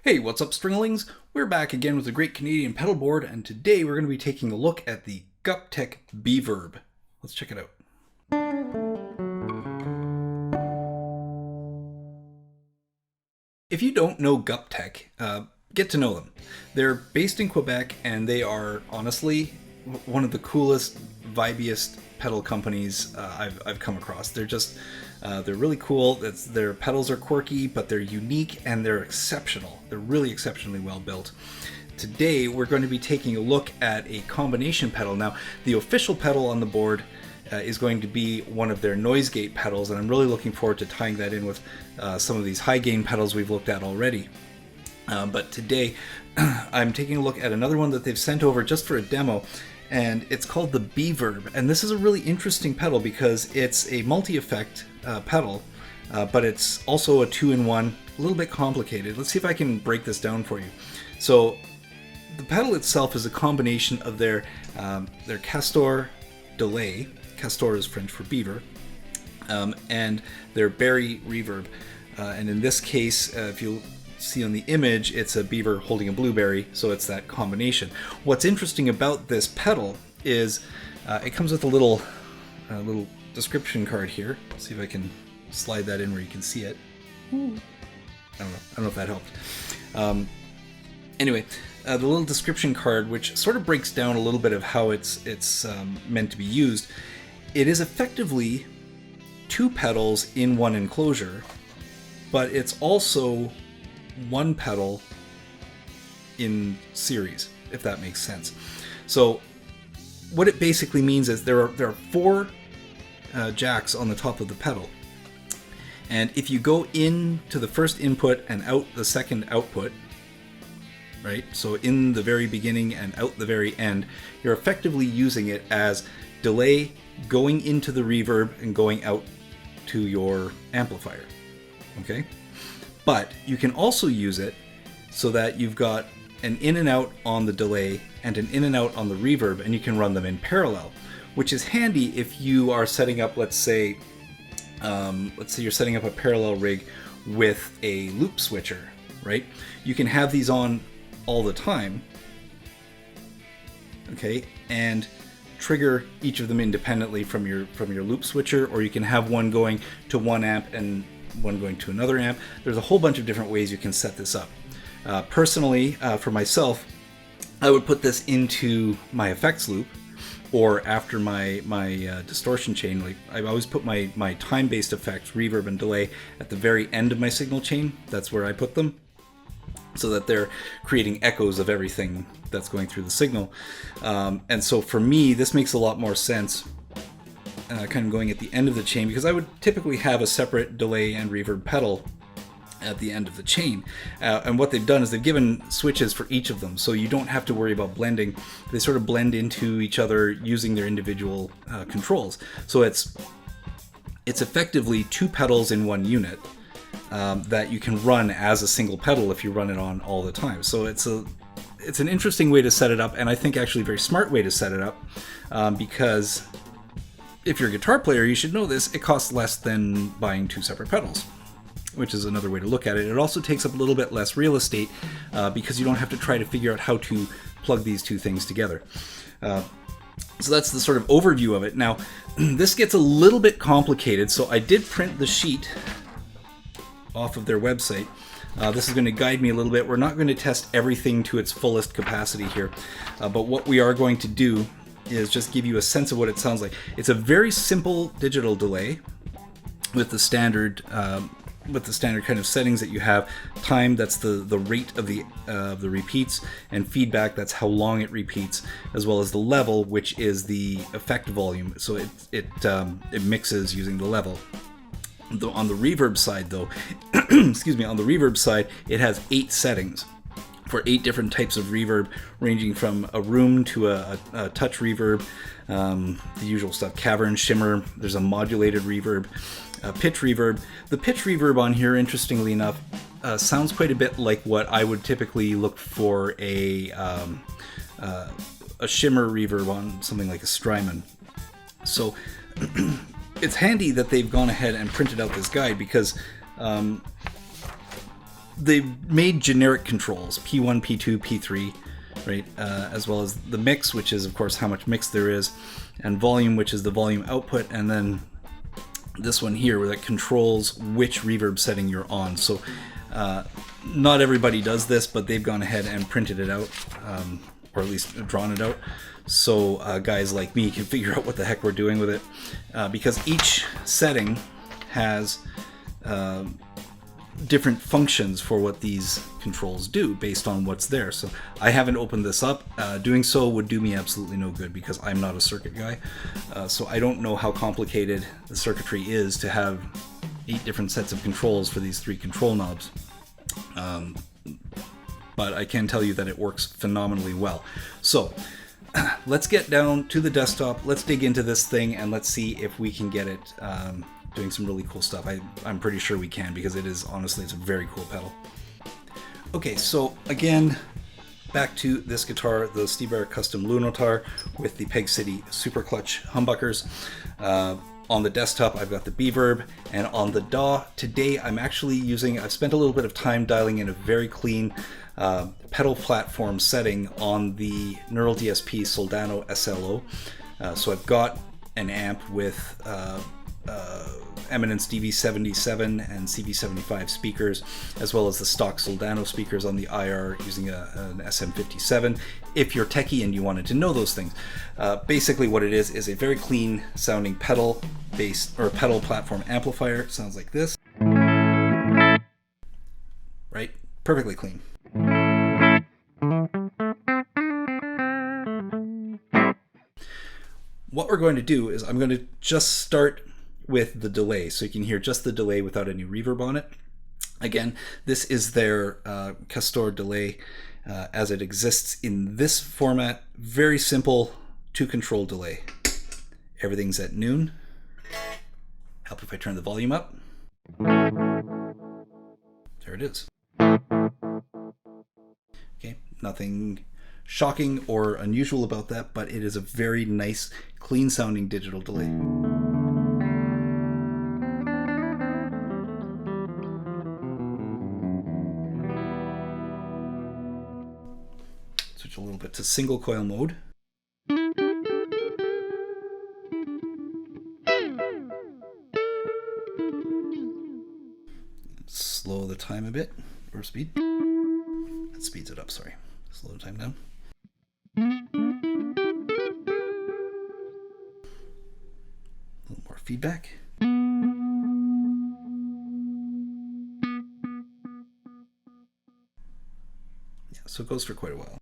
Hey, what's up, Stringlings? We're back again with the Great Canadian Pedalboard, and today we're going to be taking a look at the GUP Tech Bea-Verb. Let's check it out. If you don't know GUP Tech, get to know them. They're based in Quebec, and they are honestly one of the coolest, vibiest pedal companies I've come across. They're really cool. Their pedals are quirky, but they're unique and they're exceptional. They're really exceptionally well built. Today we're going to be taking a look at a combination pedal. Now, the official pedal on the board is going to be one of their noise gate pedals, and I'm really looking forward to tying that in with some of these high gain pedals we've looked at already. But today I'm taking a look at another one that they've sent over just for a demo, and it's called the Bea-Verb. And this is a really interesting pedal because it's a multi-effect pedal, but it's also a two-in-one, a little bit complicated. Let's see if I can break this down for you. So the pedal itself is a combination of their castor delay. Castor is French for beaver, and their berry reverb. And in this case, if you see on the image, it's a beaver holding a blueberry, so it's that combination. What's interesting about this pedal is it comes with a little description card here. Let's see if I can slide that in where you can see it. I don't know if that helped. Anyway, the little description card, which sort of breaks down a little bit of how it's meant to be used. It is effectively two pedals in one enclosure, but it's also one pedal in series, if that makes sense. So what it basically means is there are four jacks on the top of the pedal, and if you go into the first input and out the second output, right, so in the very beginning and out the very end, you're effectively using it as delay going into the reverb and going out to your amplifier. Okay, but you can also use it so that you've got an in and out on the delay and an in and out on the reverb, and you can run them in parallel, which is handy if you are setting up, let's say you're setting up a parallel rig with a loop switcher, right? You can have these on all the time, okay, and trigger each of them independently from your loop switcher, or you can have one going to one amp and one going to another amp. There's a whole bunch of different ways you can set this up. Personally, for myself, I would put this into my effects loop, or after my distortion chain. Like, I always put my time-based effects, reverb and delay, at the very end of my signal chain. That's where I put them, so that they're creating echoes of everything that's going through the signal. And so for me, this makes a lot more sense, kind of going at the end of the chain, because I would typically have a separate delay and reverb pedal at the end of the chain. And what they've done is they've given switches for each of them, so you don't have to worry about blending. They sort of blend into each other using their individual controls. So it's effectively two pedals in one unit that you can run as a single pedal if you run it on all the time. So it's an interesting way to set it up, and I think actually a very smart way to set it up, because if you're a guitar player, you should know this, it costs less than buying two separate pedals, which is another way to look at it. It also takes up a little bit less real estate because you don't have to try to figure out how to plug these two things together. So that's the sort of overview of it. Now, this gets a little bit complicated, so I did print the sheet off of their website. This is going to guide me a little bit. We're not going to test everything to its fullest capacity here, but what we are going to do is just give you a sense of what it sounds like. It's a very simple digital delay with the standard kind of settings that you have. Time, that's the rate of the repeats, and feedback, that's how long it repeats, as well as the level, which is the effect volume. So it mixes using the level. On the reverb side, though, excuse me, on the reverb side, it has 8 settings for 8 different types of reverb, ranging from a room to a touch reverb, the usual stuff, cavern, shimmer. There's a modulated reverb, pitch reverb. The pitch reverb on here, interestingly enough, sounds quite a bit like what I would typically look for a shimmer reverb on something like a Strymon. So it's handy that they've gone ahead and printed out this guide, because they've made generic controls, P1, P2, P3, right? As well as the mix, which is of course how much mix there is, and volume, which is the volume output, and then this one here where that controls which reverb setting you're on. So not everybody does this, but they've gone ahead and printed it out, or at least drawn it out, so guys like me can figure out what the heck we're doing with it, because each setting has different functions for what these controls do based on what's there. So I haven't opened this up. Doing so would do me absolutely no good because I'm not a circuit guy. So I don't know how complicated the circuitry is to have 8 different sets of controls for these 3 control knobs. But I can tell you that it works phenomenally well. So let's get down to the desktop, let's dig into this thing, and let's see if we can get it doing some really cool stuff. I'm pretty sure we can, because it is, honestly, it's a very cool pedal. Okay, so again, back to this guitar, the Steve Barrett Custom Lunotar with the Peg City Super Clutch humbuckers. On the desktop, I've got the Bea-Verb, and on the DAW, today I'm actually using, I've spent a little bit of time dialing in a very clean pedal platform setting on the Neural DSP Soldano SLO. So I've got an amp with Eminence DV77 and CV75 speakers, as well as the stock Soldano speakers on the IR using an SM57. If you're techie and you wanted to know those things, basically what it is a very clean sounding pedal based or pedal platform amplifier. It sounds like this, right? Perfectly clean. What we're going to do is I'm going to just start with the delay, so you can hear just the delay without any reverb on it. Again, this is their Castor delay as it exists in this format. Very simple 2-control delay. Everything's at noon. Help if I turn the volume up. There it is. Okay, nothing shocking or unusual about that, but it is a very nice, clean sounding digital delay. Switch a little bit to single coil mode. Slow the time a bit, or speed. That speeds it up, sorry. Slow the time down. A little more feedback. Yeah, so it goes for quite a while.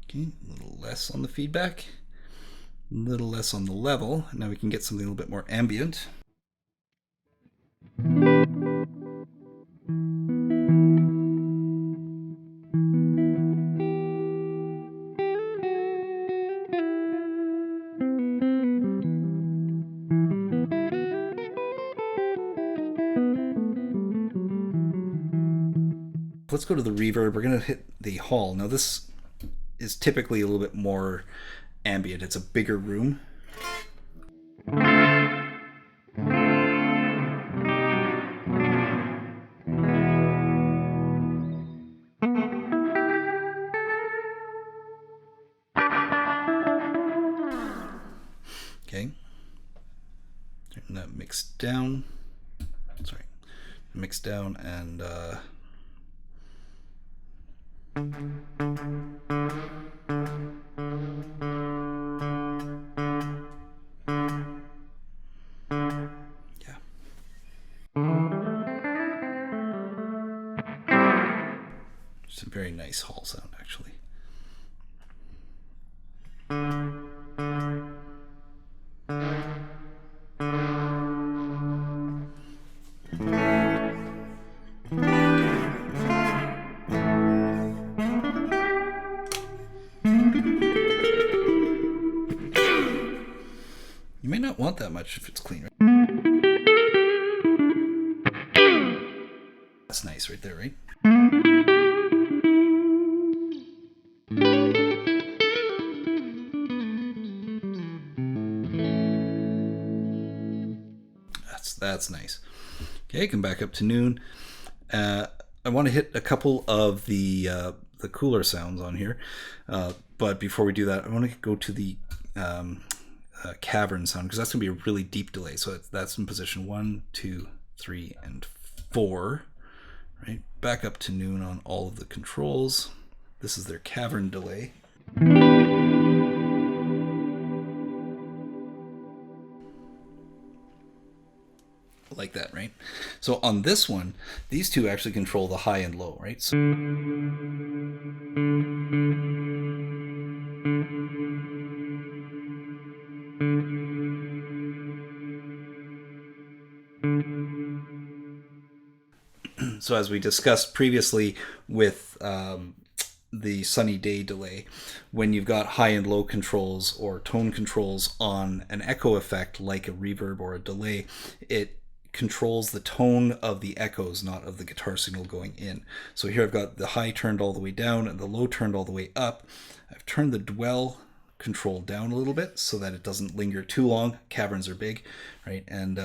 Okay, a little less on the feedback, a little less on the level. Now we can get something a little bit more ambient. Let's go to the reverb. We're going to hit the hall. Now this is typically a little bit more ambient. It's a bigger room. Okay. Turn that mix down. Sorry. Mix down and yeah. It's a very nice hall sound, actually. You may not want that much if it's clean, right? That's nice right there, right? That's nice. Okay, come back up to noon. I want to hit a couple of the cooler sounds on here, but before we do that, I want to go to the cavern sound, because that's going to be a really deep delay. So that's in position 1, 2, 3, and 4. Right, back up to noon on all of the controls. This is their cavern delay. Like that, right? So on this one, these two actually control the high and low, right? So so as we discussed previously with the sunny day delay, when you've got high and low controls or tone controls on an echo effect like a reverb or a delay, it controls the tone of the echoes, not of the guitar signal going in. So here I've got the high turned all the way down and the low turned all the way up. I've turned the dwell control down a little bit so that it doesn't linger too long. Caverns are big, right? And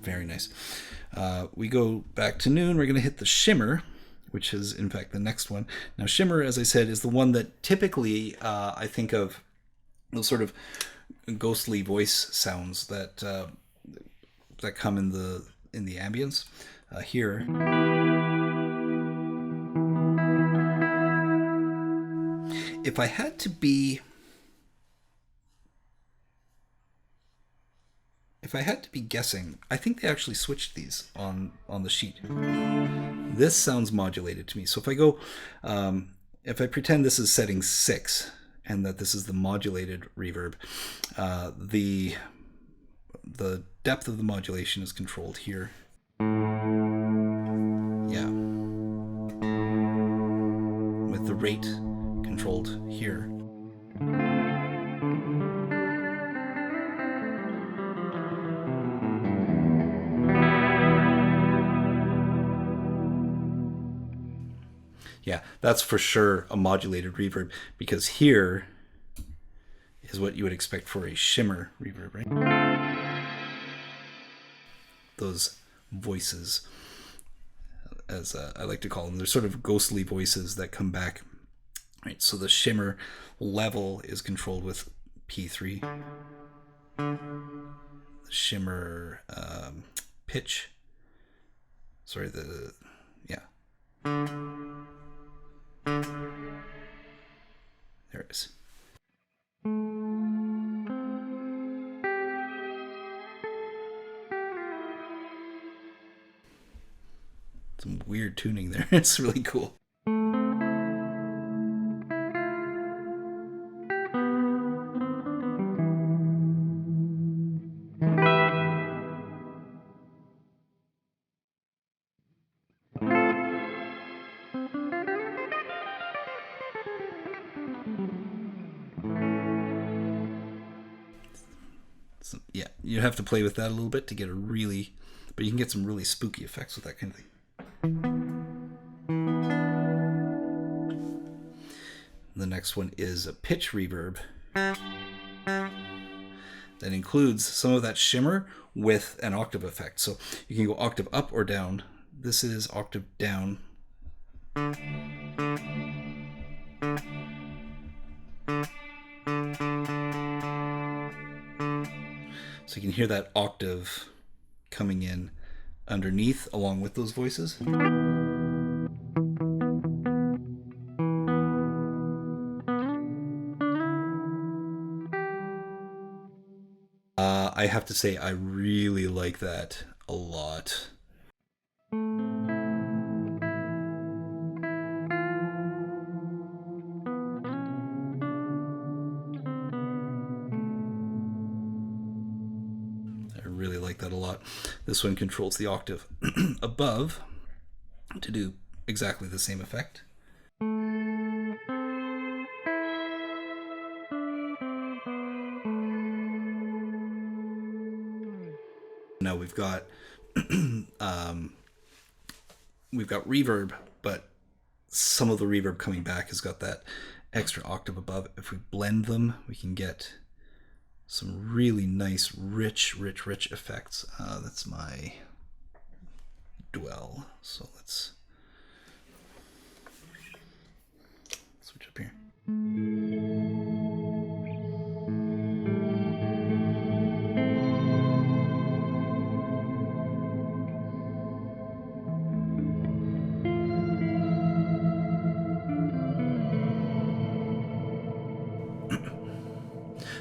very nice. We go back to noon. We're going to hit the shimmer, which is in fact the next one. Now shimmer, as I said, is the one that typically I think of those sort of ghostly voice sounds that that come in the ambience. Here, if I had to be guessing, I think they actually switched these on the sheet. This sounds modulated to me. So if I go, if I pretend this is setting 6 and that this is the modulated reverb, the depth of the modulation is controlled here. Yeah. With the rate controlled here. Yeah, that's for sure a modulated reverb, because here is what you would expect for a shimmer reverb, right? Those voices, as I like to call them, they're sort of ghostly voices that come back, right? So the shimmer level is controlled with P3. The shimmer pitch, sorry, yeah. There it is. Some weird tuning there. It's really cool. So, yeah, you have to play with that a little bit to get a really, but you can get some really spooky effects with that kind of thing. The next one is a pitch reverb that includes some of that shimmer with an octave effect. So you can go octave up or down. This is octave down. So you can hear that octave coming in underneath along with those voices. I have to say I really like that a lot. I really like that a lot. This one controls the octave above to do exactly the same effect. Now we've got we've got reverb, but some of the reverb coming back has got that extra octave above. If we blend them, we can get some really nice, rich effects. That's my dwell. So let's switch up here.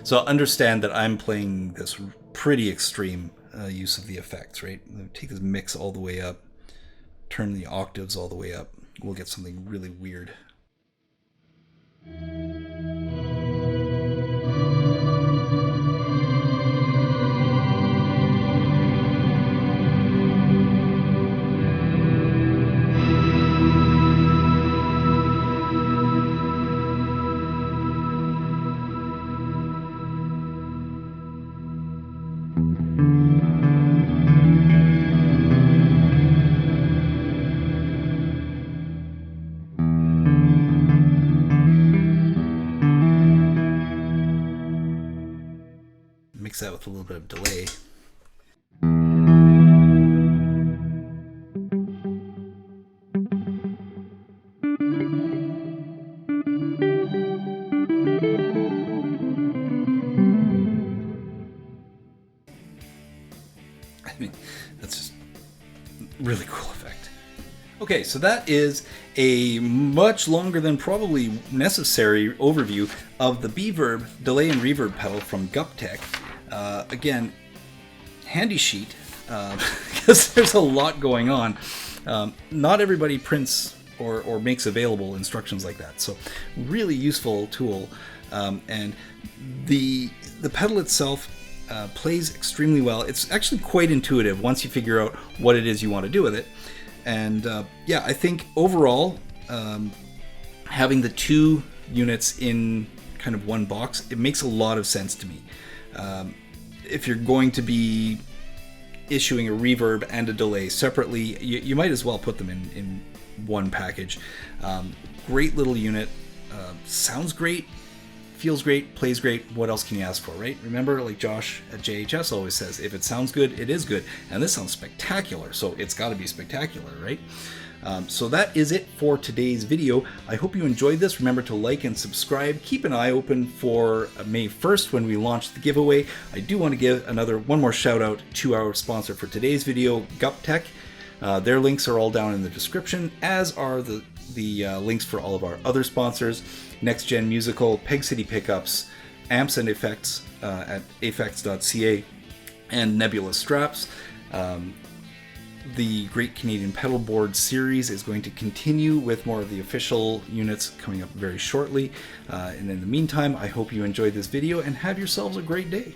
So understand that I'm playing this pretty extreme use of the effects, right? Take this mix all the way up, turn the octaves all the way up. We'll get something really weird. Mix that with a little bit of delay. I mean, that's just really cool effect. Okay, so that is a much longer than probably necessary overview of the Bea-Verb delay and reverb pedal from GUP Tech. Again, handy sheet, because there's a lot going on. Not everybody prints or makes available instructions like that, so really useful tool. And the pedal itself plays extremely well. It's actually quite intuitive once you figure out what it is you want to do with it. And yeah, I think overall, having the two units in kind of one box, it makes a lot of sense to me. If you're going to be issuing a reverb and a delay separately, you might as well put them in one package. Great little unit, sounds great, feels great, plays great. What else can you ask for, right? Remember, like Josh at JHS always says, if it sounds good, it is good. And this sounds spectacular, so it's got to be spectacular, right? So that is it for today's video. I hope you enjoyed this. Remember to like and subscribe. Keep an eye open for May 1st when we launch the giveaway. I do want to give one more shout out to our sponsor for today's video, GUP Tech. Their links are all down in the description, as are the links for all of our other sponsors: Next Gen Musical, Peg City Pickups, Amps and Effects at affects.ca, and Nebula Straps. The Great Canadian Pedalboard series is going to continue with more of the official units coming up very shortly. And in the meantime, I hope you enjoyed this video and have yourselves a great day.